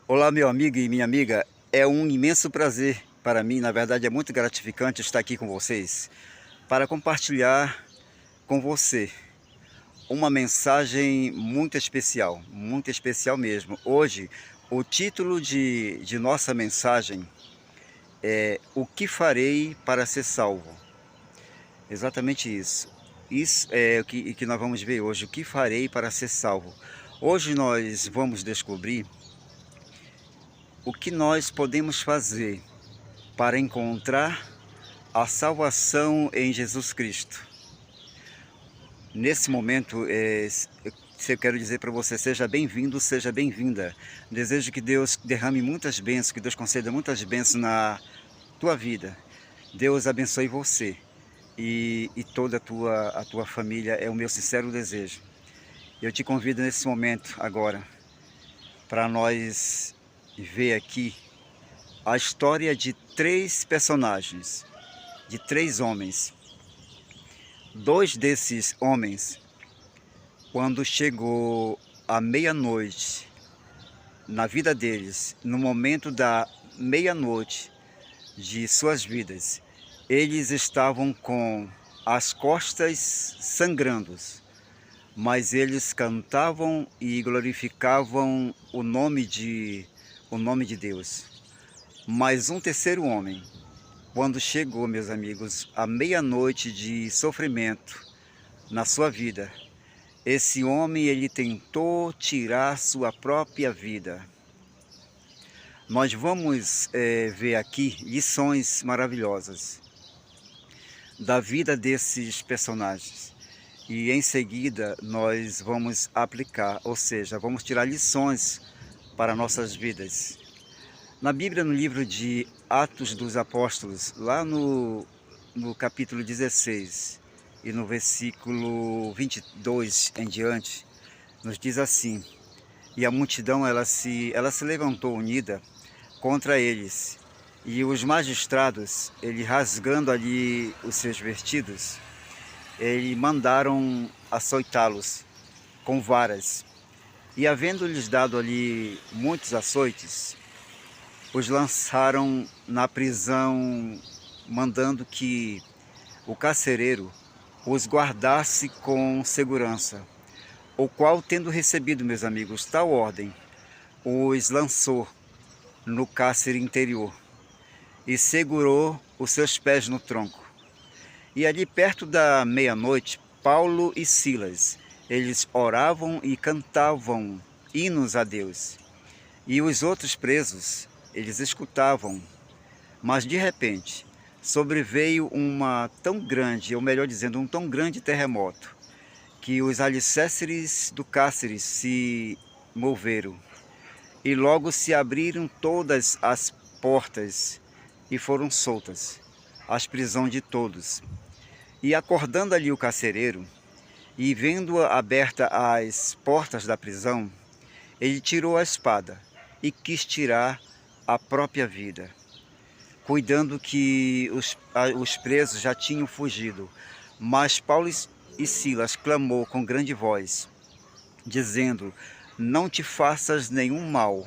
Olá, meu amigo e minha amiga. É um imenso prazer para mim, na verdade é muito gratificante estar aqui com vocês para compartilhar com você uma mensagem muito especial mesmo. Hoje, o título de nossa mensagem é O que farei para ser salvo? Exatamente isso. Isso é o que nós vamos ver hoje. O que farei para ser salvo? Hoje nós vamos descobrir o que nós podemos fazer para encontrar a salvação em Jesus Cristo. Nesse momento, eu quero dizer para você, seja bem-vindo, seja bem-vinda. Desejo que Deus derrame muitas bênçãos, que Deus conceda muitas bênçãos na tua vida. Deus abençoe você e toda a tua família, é o meu sincero desejo. Eu te convido nesse momento agora para nós ver aqui a história de três personagens, de três homens. Dois desses homens, quando chegou a meia-noite na vida deles, no momento da meia-noite de suas vidas, eles estavam com as costas sangrando, mas eles cantavam e glorificavam o nome de Deus. Mas um terceiro homem, quando chegou, meus amigos, a meia-noite de sofrimento na sua vida, esse homem ele tentou tirar sua própria vida. Nós vamos ver aqui lições maravilhosas da vida desses personagens. E em seguida nós vamos aplicar, ou seja, vamos tirar lições para nossas vidas. Na Bíblia, no livro de Atos dos Apóstolos, lá no capítulo 16 e no versículo 22 em diante, nos diz assim: e a multidão ela se levantou unida contra eles, e os magistrados, ele rasgando ali os seus vestidos, ele mandaram açoitá-los com varas. E havendo-lhes dado ali muitos açoites, os lançaram na prisão, mandando que o carcereiro os guardasse com segurança, o qual, tendo recebido, meus amigos, tal ordem, os lançou no cárcere interior e segurou os seus pés no tronco. E ali perto da meia-noite, Paulo e Silas, eles oravam e cantavam hinos a Deus. E os outros presos, eles escutavam, mas de repente sobreveio uma tão grande, ou melhor dizendo, um tão grande terremoto, que os alicerces do cárcere se moveram e logo se abriram todas as portas e foram soltas as prisões de todos. E acordando ali o carcereiro, e vendo aberta as portas da prisão, ele tirou a espada e quis tirar a própria vida, cuidando que os presos já tinham fugido. Mas Paulo e Silas clamou com grande voz, dizendo: não te faças nenhum mal,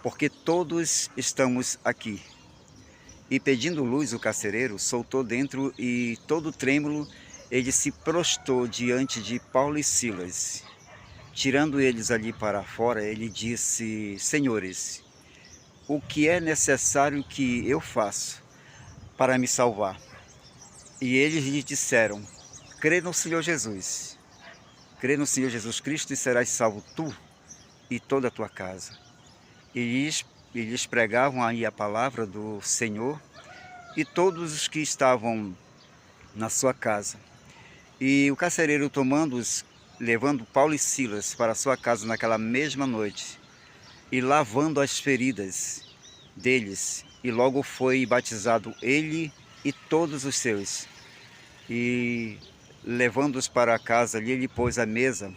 porque todos estamos aqui. E pedindo luz, o carcereiro soltou dentro, e todo trêmulo ele se prostrou diante de Paulo e Silas. Tirando eles ali para fora, ele disse: senhores, o que é necessário que eu faça para me salvar? E eles lhe disseram: crê no Senhor Jesus. Crê no Senhor Jesus Cristo e serás salvo tu e toda a tua casa. E lhes pregavam aí a palavra do Senhor e todos os que estavam na sua casa. E o carcereiro, tomando-os, levando Paulo e Silas para sua casa naquela mesma noite, e lavando as feridas deles, e logo foi batizado ele e todos os seus. E levando-os para casa ali, ele pôs a mesa,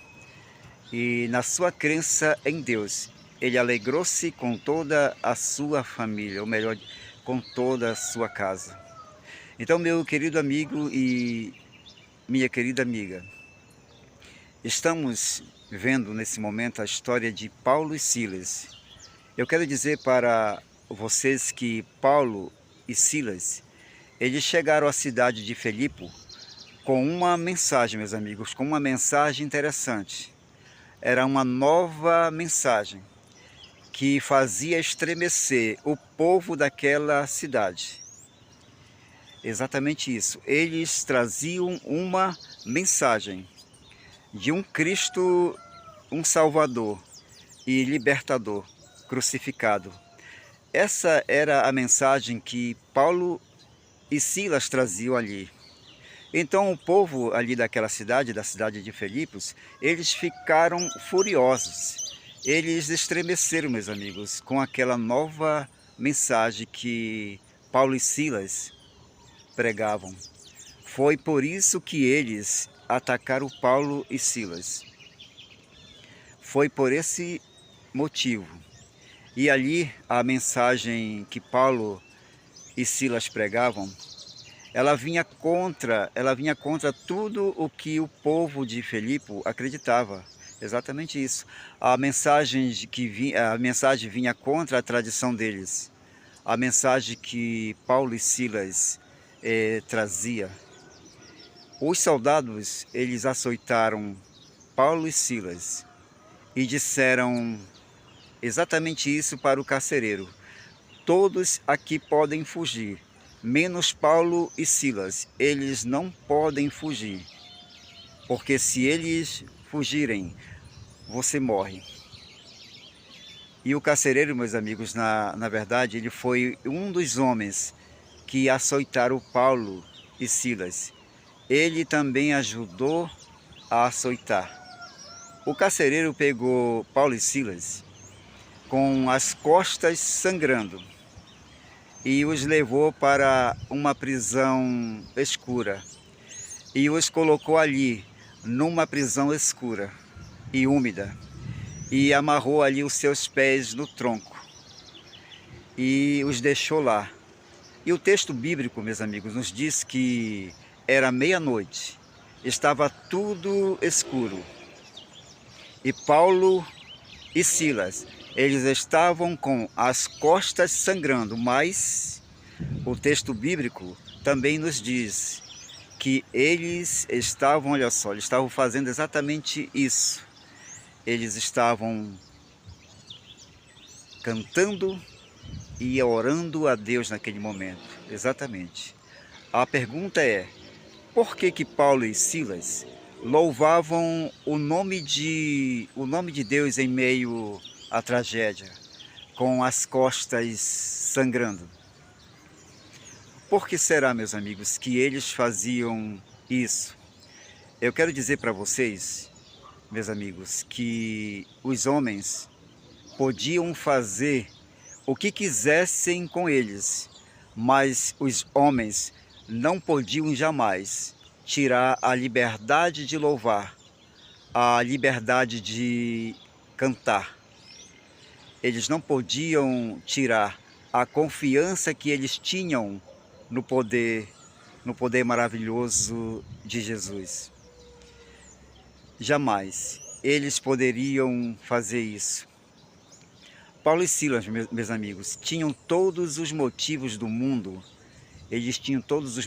e na sua crença em Deus, ele alegrou-se com toda a sua família, ou melhor, com toda a sua casa. Então, meu querido amigo e minha querida amiga, estamos vendo nesse momento a história de Paulo e Silas. Eu quero dizer para vocês que Paulo e Silas, eles chegaram à cidade de Filipe com uma mensagem, meus amigos, com uma mensagem interessante. Era uma nova mensagem que fazia estremecer o povo daquela cidade. Exatamente isso. Eles traziam uma mensagem de um Cristo, um Salvador e libertador crucificado. Essa era a mensagem que Paulo e Silas traziam ali. Então o povo ali daquela cidade, da cidade de Filipos, eles ficaram furiosos. Eles estremeceram, meus amigos, com aquela nova mensagem que Paulo e Silas pregavam. Foi por isso que eles atacaram Paulo e Silas. Foi por esse motivo. E ali a mensagem que Paulo e Silas pregavam, ela vinha contra tudo o que o povo de Filipe acreditava. Exatamente isso. A mensagem vinha contra a tradição deles. A mensagem que Paulo e Silas trazia. Os soldados, eles açoitaram Paulo e Silas e disseram exatamente isso para o carcereiro: todos aqui podem fugir, menos Paulo e Silas. Eles não podem fugir, porque se eles fugirem, você morre. E o carcereiro, meus amigos, na verdade, ele foi um dos homens que açoitaram Paulo e Silas. Ele também ajudou a açoitar. O carcereiro pegou Paulo e Silas com as costas sangrando e os levou para uma prisão escura e os colocou ali numa prisão escura e úmida e amarrou ali os seus pés no tronco e os deixou lá. E o texto bíblico, meus amigos, nos diz que era meia-noite, estava tudo escuro e Paulo e Silas, eles estavam com as costas sangrando, mas o texto bíblico também nos diz que eles estavam, olha só, eles estavam fazendo exatamente isso. Eles estavam cantando e orando a Deus naquele momento, exatamente. A pergunta é: por que Paulo e Silas louvavam o nome de Deus em meio à tragédia, com as costas sangrando? Por que será, meus amigos, que eles faziam isso? Eu quero dizer para vocês, meus amigos, que os homens podiam fazer o que quisessem com eles, mas os homens não podiam jamais tirar a liberdade de louvar, a liberdade de cantar. Eles não podiam tirar a confiança que eles tinham no poder maravilhoso de Jesus. Jamais eles poderiam fazer isso. Paulo e Silas, meus amigos, tinham todos os motivos do mundo. Eles tinham todos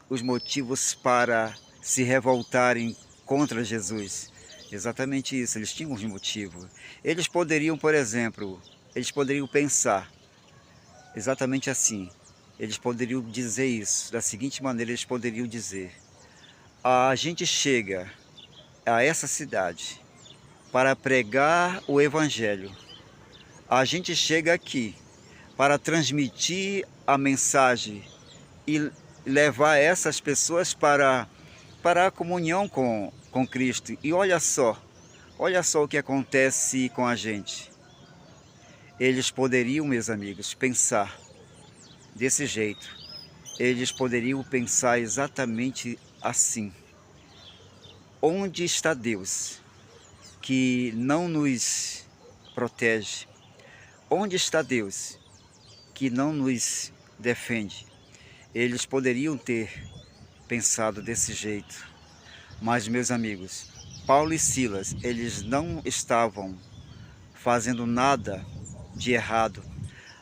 os motivos para se revoltarem contra Jesus. Exatamente isso, eles tinham um motivo. Eles poderiam, por exemplo, pensar exatamente assim. Eles poderiam dizer isso, da seguinte maneira eles poderiam dizer: a gente chega a essa cidade para pregar o Evangelho. A gente chega aqui para transmitir a mensagem e levar essas pessoas para a comunhão com Cristo. E olha só o que acontece com a gente. Eles poderiam, meus amigos, pensar desse jeito. Eles poderiam pensar exatamente assim: onde está Deus que não nos protege? Onde está Deus que não nos defende? Eles poderiam ter pensado desse jeito. Mas, meus amigos, Paulo e Silas, eles não estavam fazendo nada de errado.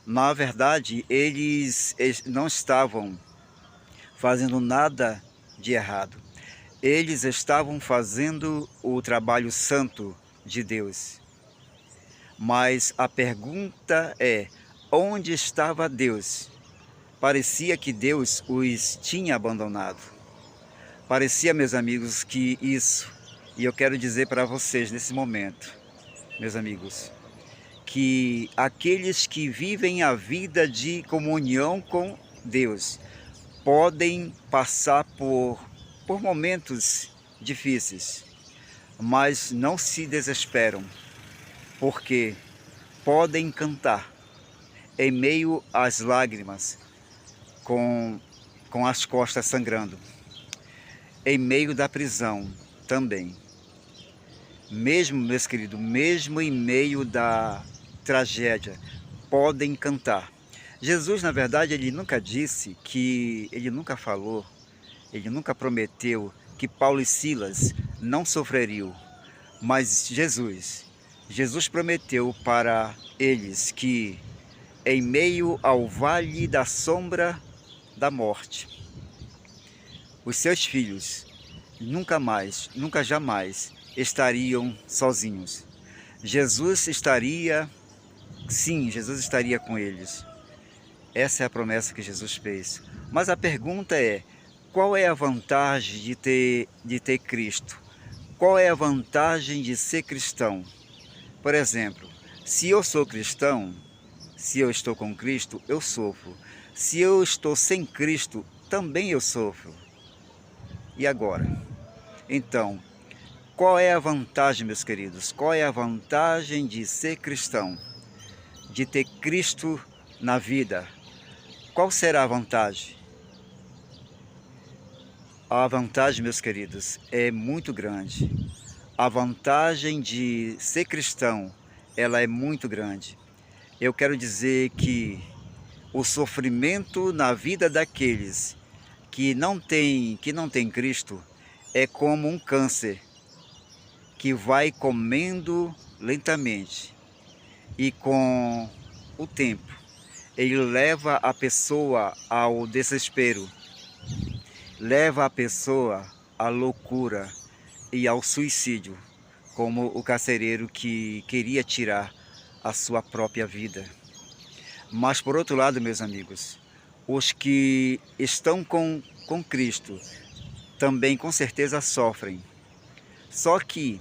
Na verdade, eles não estavam fazendo nada de errado. Eles estavam fazendo o trabalho santo de Deus. Mas a pergunta é, onde estava Deus? Parecia que Deus os tinha abandonado. Parecia, meus amigos, que isso, e eu quero dizer para vocês nesse momento, meus amigos, que aqueles que vivem a vida de comunhão com Deus podem passar por momentos difíceis, mas não se desesperam, porque podem cantar em meio às lágrimas, com as costas sangrando, em meio da prisão também. Mesmo, meus queridos, mesmo em meio da tragédia, podem cantar. Jesus, na verdade, ele nunca disse que, ele nunca falou, ele nunca prometeu que Paulo e Silas não sofreriam. Mas Jesus prometeu para eles que em meio ao vale da sombra da morte, os seus filhos nunca mais, nunca jamais estariam sozinhos. Jesus estaria com eles. Essa é a promessa que Jesus fez. Mas a pergunta é, qual é a vantagem de ter Cristo? Qual é a vantagem de ser cristão? Por exemplo, se eu sou cristão, se eu estou com Cristo, eu sofro. Se eu estou sem Cristo, também eu sofro. E agora? Então, qual é a vantagem, meus queridos? Qual é a vantagem de ser cristão? De ter Cristo na vida? Qual será a vantagem? A vantagem, meus queridos, é muito grande. A vantagem de ser cristão, ela é muito grande. Eu quero dizer que o sofrimento na vida daqueles que não tem Cristo é como um câncer que vai comendo lentamente, e com o tempo ele leva a pessoa ao desespero, leva a pessoa à loucura e ao suicídio, como o carcereiro que queria tirar a sua própria vida. Mas por outro lado, meus amigos, os que estão com Cristo também com certeza sofrem. Só que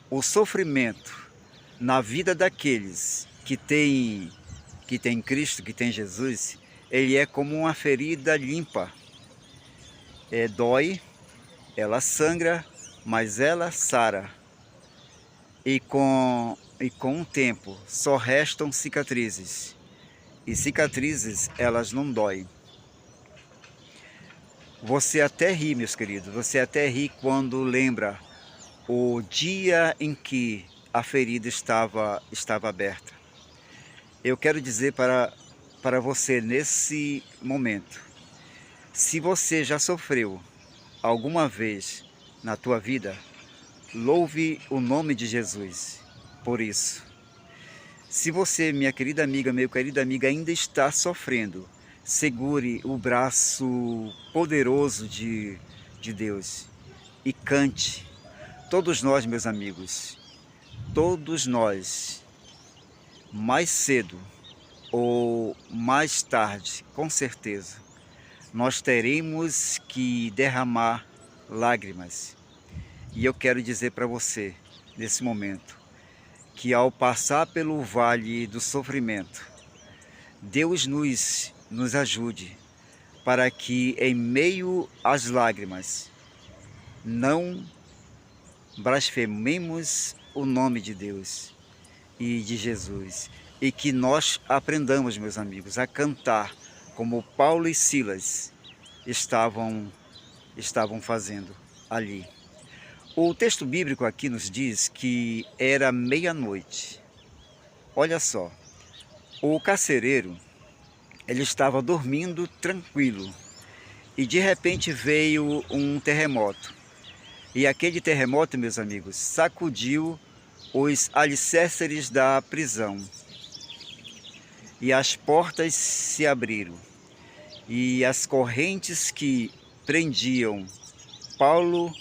o sofrimento na vida daqueles que tem Cristo, que tem Jesus, ele é como uma ferida limpa. Dói, ela sangra, mas ela sara. E com o tempo só restam cicatrizes. E cicatrizes, elas não doem. Você até ri, meus queridos, você até ri quando lembra o dia em que a ferida estava aberta. Eu quero dizer para você nesse momento, se você já sofreu alguma vez na tua vida, louve o nome de Jesus por isso. Se você, minha querida amiga, meu querido amigo, ainda está sofrendo, segure o braço poderoso de Deus e cante. Todos nós, meus amigos, todos nós, mais cedo ou mais tarde, com certeza, nós teremos que derramar lágrimas. E eu quero dizer para você, nesse momento, que ao passar pelo vale do sofrimento, Deus nos ajude para que em meio às lágrimas não blasfememos o nome de Deus e de Jesus, e que nós aprendamos, meus amigos, a cantar como Paulo e Silas estavam fazendo ali. O texto bíblico aqui nos diz que era meia-noite. Olha só, o carcereiro, ele estava dormindo tranquilo e de repente veio um terremoto. E aquele terremoto, meus amigos, sacudiu os alicerces da prisão, e as portas se abriram, e as correntes que prendiam Paulo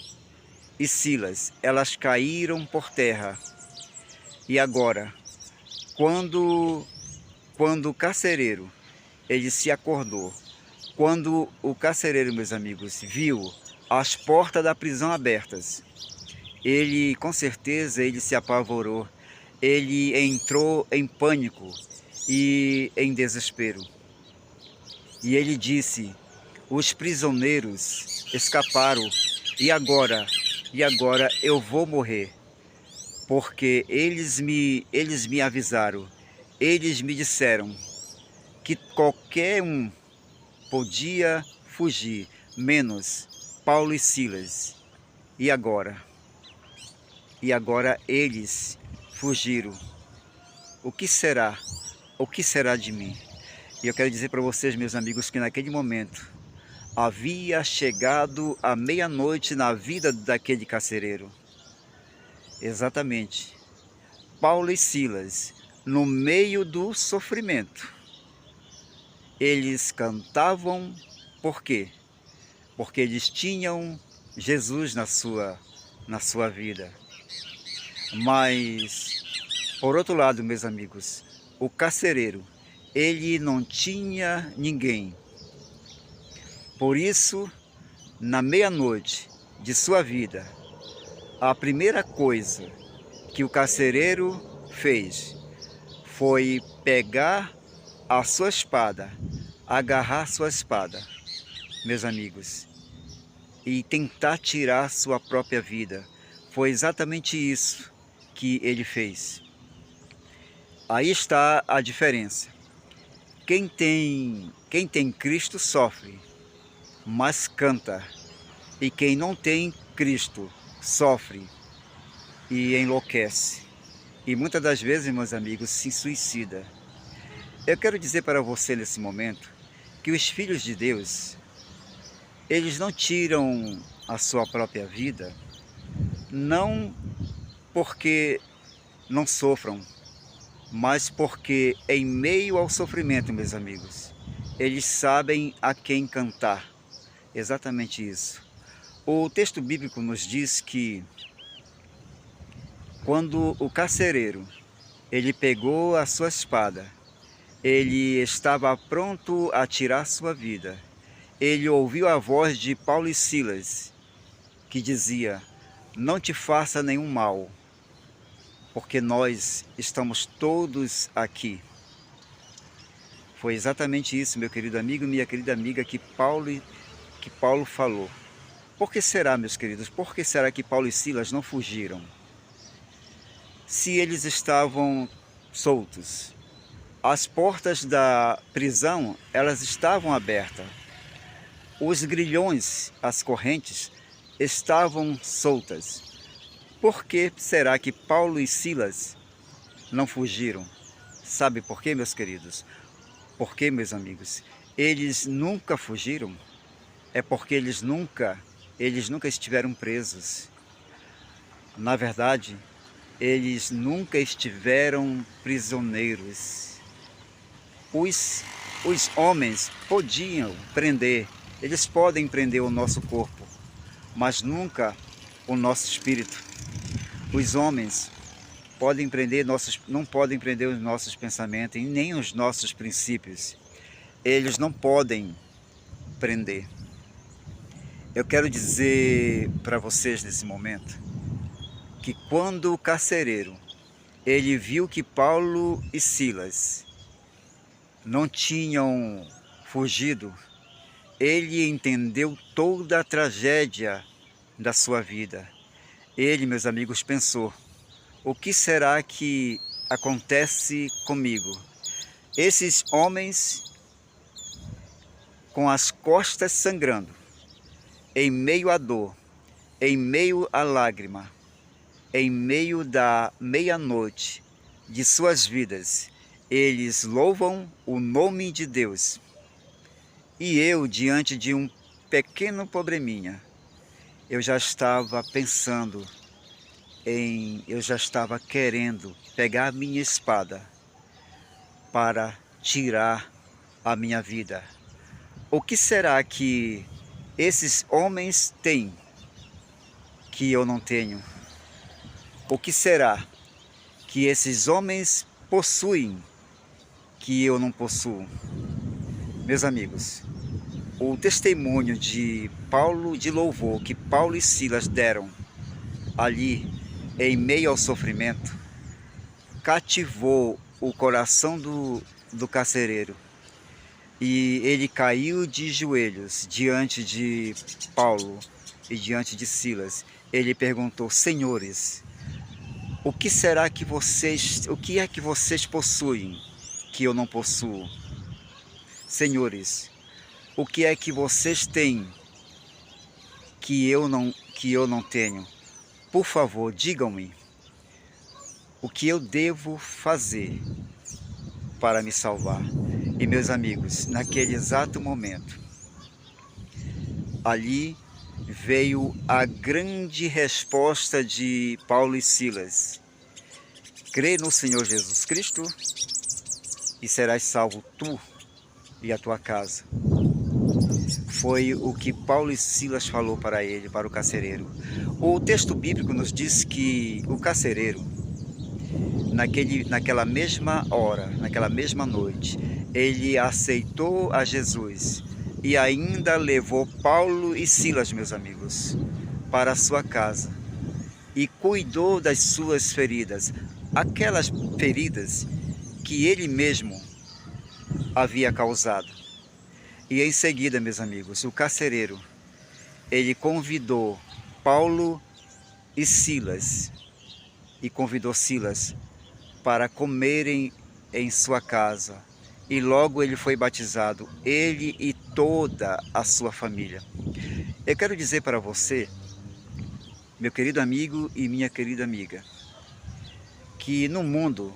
e Silas, elas caíram por terra. E agora, quando o carcereiro, ele se acordou, quando o carcereiro, meus amigos, viu as portas da prisão abertas, ele, com certeza, ele se apavorou, ele entrou em pânico e em desespero. E ele disse: os prisioneiros escaparam, e agora eu vou morrer, porque eles me avisaram, eles me disseram que qualquer um podia fugir, menos Paulo e Silas. E agora? E agora eles fugiram. O que será? O que será de mim? E eu quero dizer para vocês, meus amigos, que naquele momento havia chegado a meia-noite na vida daquele carcereiro. Exatamente. Paulo e Silas, no meio do sofrimento, eles cantavam. Por quê? Porque eles tinham Jesus na sua vida. Mas, por outro lado, meus amigos, o carcereiro, ele não tinha ninguém. Por isso, na meia-noite de sua vida, a primeira coisa que o carcereiro fez foi pegar a sua espada, agarrar sua espada, meus amigos, e tentar tirar sua própria vida. Foi exatamente isso que ele fez. Aí está a diferença. Quem tem Cristo sofre, mas canta. E quem não tem Cristo sofre e enlouquece. E muitas das vezes, meus amigos, se suicida. Eu quero dizer para você nesse momento que os filhos de Deus, eles não tiram a sua própria vida, não porque não sofram, mas porque em meio ao sofrimento, meus amigos, eles sabem a quem cantar. Exatamente isso. O texto bíblico nos diz que quando o carcereiro, ele pegou a sua espada, ele estava pronto a tirar sua vida. Ele ouviu a voz de Paulo e Silas, que dizia: não te faça nenhum mal, porque nós estamos todos aqui. Foi exatamente isso, meu querido amigo e minha querida amiga, que Paulo falou. Por que será, meus queridos? Por que será que Paulo e Silas não fugiram? Se eles estavam soltos, as portas da prisão, elas estavam abertas. Os grilhões, as correntes, estavam soltas. Por que será que Paulo e Silas não fugiram? Sabe por quê, meus queridos? Porque, meus amigos, eles nunca fugiram. É porque eles nunca estiveram presos. Na verdade, eles nunca estiveram prisioneiros. Os homens podiam prender, eles podem prender o nosso corpo, mas nunca o nosso espírito. Os homens não podem prender os nossos pensamentos e nem os nossos princípios. Eles não podem prender. Eu quero dizer para vocês nesse momento que quando o carcereiro, ele viu que Paulo e Silas não tinham fugido, ele entendeu toda a tragédia da sua vida. Ele, meus amigos, pensou: o que será que acontece comigo? Esses homens com as costas sangrando, em meio à dor, em meio à lágrima, em meio da meia-noite de suas vidas, eles louvam o nome de Deus. E eu, diante de um pequeno probleminha, eu já estava pensando eu já estava querendo pegar a minha espada para tirar a minha vida. O que será que esses homens têm que eu não tenho? O que será que esses homens possuem que eu não possuo? Meus amigos, o testemunho de louvor que Paulo e Silas deram ali em meio ao sofrimento cativou o coração do carcereiro, e ele caiu de joelhos diante de Paulo e diante de Silas. Ele perguntou: senhores, o que é que vocês possuem que eu não possuo? Senhores, o que é que vocês têm que eu não tenho? Por favor, digam-me o que eu devo fazer para me salvar. E meus amigos, naquele exato momento, ali veio a grande resposta de Paulo e Silas: crê no Senhor Jesus Cristo e serás salvo tu e a tua casa. Foi o que Paulo e Silas falou para ele, para o carcereiro. O texto bíblico nos diz que o carcereiro, naquela mesma hora, naquela mesma noite, ele aceitou a Jesus e ainda levou Paulo e Silas, meus amigos, para a sua casa e cuidou das suas feridas, aquelas feridas que ele mesmo havia causado. E em seguida, meus amigos, o carcereiro, ele convidou Paulo e Silas, para comerem em sua casa. E logo ele foi batizado, ele e toda a sua família. Eu quero dizer para você, meu querido amigo e minha querida amiga, que no mundo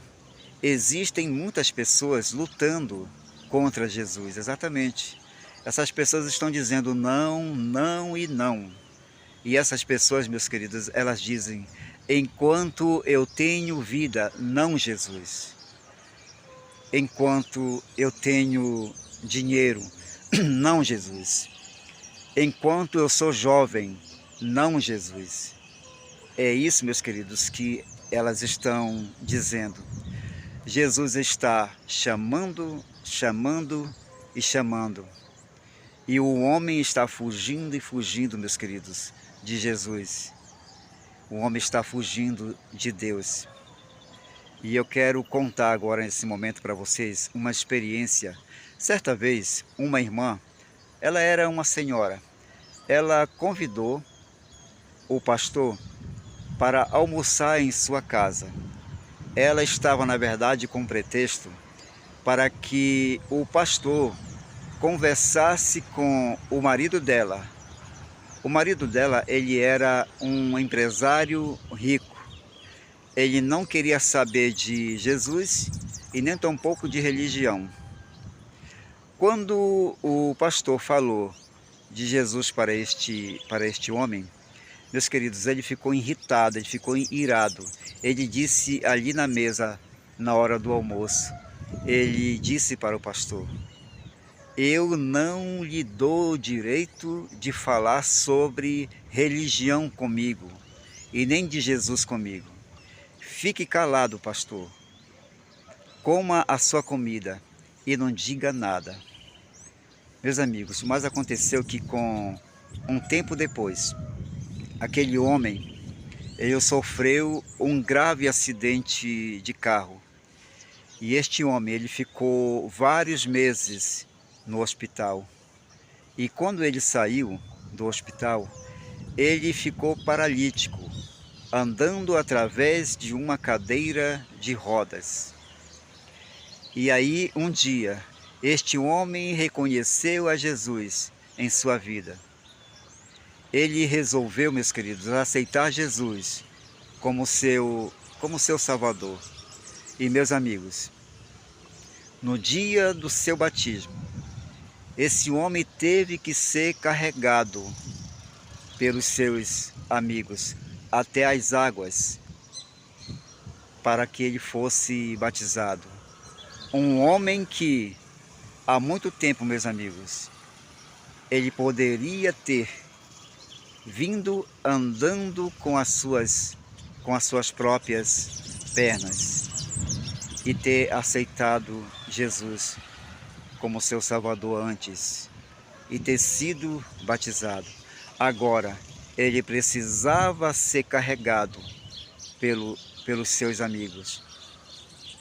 existem muitas pessoas lutando contra Jesus, exatamente. Essas pessoas estão dizendo não, não e não. E essas pessoas, meus queridos, elas dizem: enquanto eu tenho vida, não Jesus. Enquanto eu tenho dinheiro, não Jesus. Enquanto eu sou jovem, não Jesus. É isso, meus queridos, que elas estão dizendo. Jesus está chamando, chamando e chamando. E o homem está fugindo e fugindo, meus queridos, de Jesus. O homem está fugindo de Deus. E eu quero contar agora, nesse momento, para vocês, uma experiência. Certa vez, uma irmã, ela era uma senhora, ela convidou o pastor para almoçar em sua casa. Ela estava, na verdade, com pretexto para que o pastor conversasse com o marido dela. O marido dela, ele era um empresário rico. Ele não queria saber de Jesus e nem tampouco de religião. Quando o pastor falou de Jesus para este homem, meus queridos, ele ficou irritado, ele ficou irado. Ele disse ali na mesa, na hora do almoço, ele disse para o pastor: eu não lhe dou o direito de falar sobre religião comigo e nem de Jesus comigo. Fique calado, pastor. Coma a sua comida e não diga nada. Meus amigos, mas aconteceu que com um tempo depois, aquele homem, ele sofreu um grave acidente de carro. E este homem, ele ficou vários meses no hospital. E quando ele saiu do hospital, ele ficou paralítico, andando através de uma cadeira de rodas. E aí, um dia, este homem reconheceu a Jesus em sua vida. Ele resolveu, meus queridos, aceitar Jesus como seu Salvador. E, meus amigos, no dia do seu batismo, esse homem teve que ser carregado pelos seus amigos até as águas para que ele fosse batizado. Um homem que há muito tempo, meus amigos, ele poderia ter vindo andando com as suas próprias pernas e ter aceitado Jesus como seu Salvador antes e ter sido batizado. Agora, ele precisava ser carregado pelos seus amigos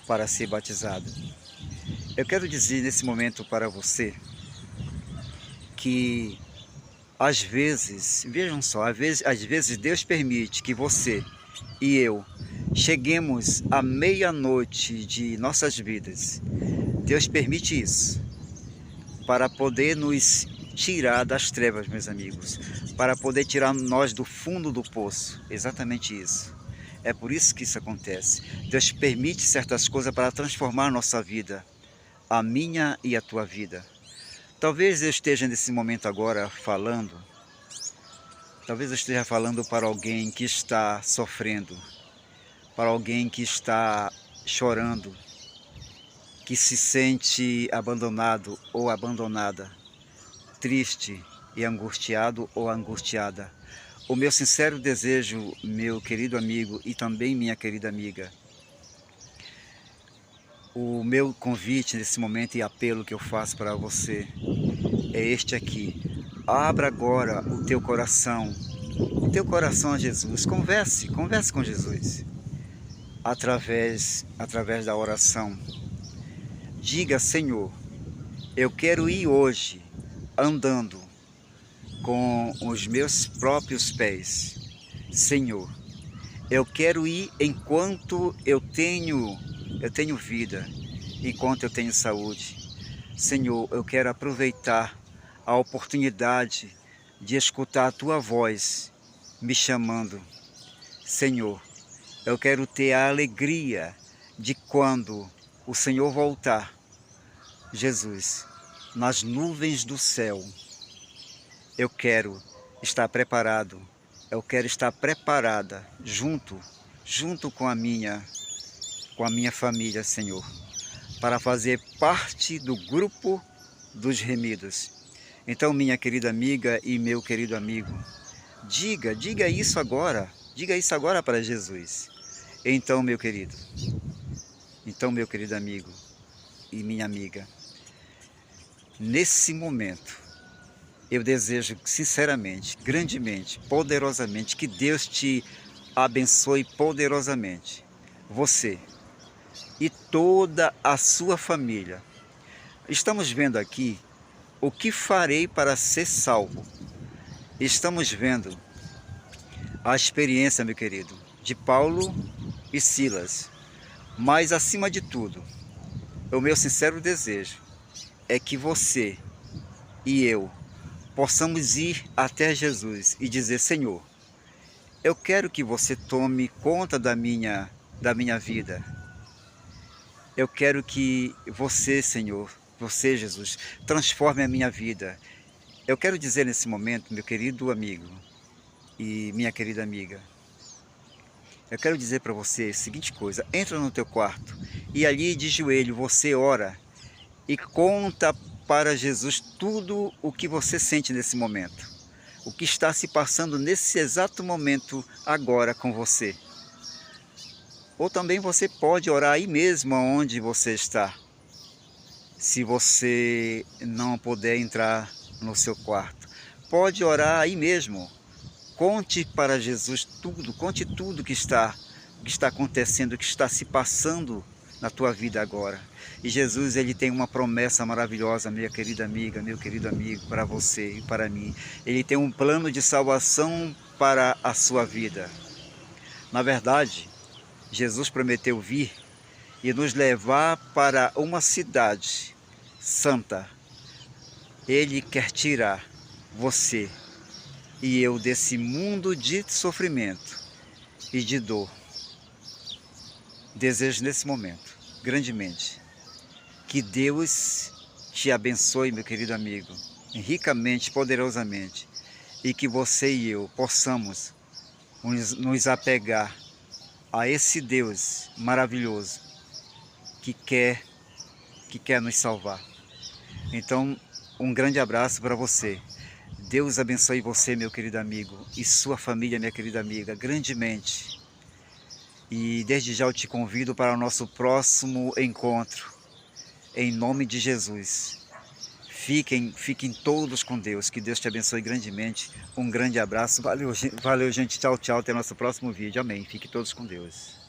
para ser batizado. Eu quero dizer nesse momento para você que às vezes, vejam só, às vezes Deus permite que você e eu cheguemos à meia-noite de nossas vidas. Deus permite isso para poder nos tirar das trevas, meus amigos, para poder tirar nós do fundo do poço. Exatamente isso. É por isso que isso acontece. Deus permite certas coisas para transformar a nossa vida, a minha e a tua vida. Talvez eu esteja nesse momento agora falando, talvez eu esteja falando para alguém que está sofrendo, para alguém que está chorando, que se sente abandonado ou abandonada, triste e angustiado ou angustiada. O meu sincero desejo, meu querido amigo e também minha querida amiga, o meu convite nesse momento e apelo que eu faço para você é este aqui. Abra agora o teu coração a Jesus. Converse com Jesus através da oração. Diga: Senhor, eu quero ir hoje andando com os meus próprios pés. Senhor, eu quero ir enquanto eu tenho vida, enquanto eu tenho saúde. Senhor, eu quero aproveitar a oportunidade de escutar a tua voz me chamando. Senhor, eu quero ter a alegria de quando o Senhor voltar, Jesus, nas nuvens do céu. Eu quero estar preparado, eu quero estar preparada junto com a minha família, Senhor, para fazer parte do grupo dos remidos. Então, minha querida amiga e meu querido amigo, diga isso agora para Jesus. Então, meu querido amigo e minha amiga, nesse momento, eu desejo sinceramente, grandemente, poderosamente, que Deus te abençoe poderosamente, você e toda a sua família. Estamos vendo aqui o que farei para ser salvo. Estamos vendo a experiência, meu querido, de Paulo e Silas. Mas, acima de tudo, o meu sincero desejo é que você e eu possamos ir até Jesus e dizer: Senhor, eu quero que você tome conta da minha vida. Eu quero que você, Senhor, você, Jesus, transforme a minha vida. Eu quero dizer nesse momento, meu querido amigo e minha querida amiga, eu quero dizer para você a seguinte coisa: entra no teu quarto e ali de joelho você ora e conta para Jesus tudo o que você sente nesse momento, o que está se passando nesse exato momento agora com você. Ou também você pode orar aí mesmo onde você está. Se você não puder entrar no seu quarto, pode orar aí mesmo. Conte para Jesus tudo, conte tudo que está acontecendo, que está se passando na tua vida agora. E Jesus, ele tem uma promessa maravilhosa, minha querida amiga, meu querido amigo, para você e para mim. Ele tem um plano de salvação para a sua vida. Na verdade, Jesus prometeu vir e nos levar para uma cidade santa. Ele quer tirar você e eu desse mundo de sofrimento e de dor. Desejo nesse momento, grandemente, que Deus te abençoe, meu querido amigo, ricamente, poderosamente, e que você e eu possamos nos apegar a esse Deus maravilhoso que quer nos salvar. Então, um grande abraço para você. Deus abençoe você, meu querido amigo, e sua família, minha querida amiga, grandemente. E desde já eu te convido para o nosso próximo encontro, em nome de Jesus. Fiquem todos com Deus, que Deus te abençoe grandemente. Um grande abraço, valeu gente, tchau, tchau, até o nosso próximo vídeo, amém. Fiquem todos com Deus.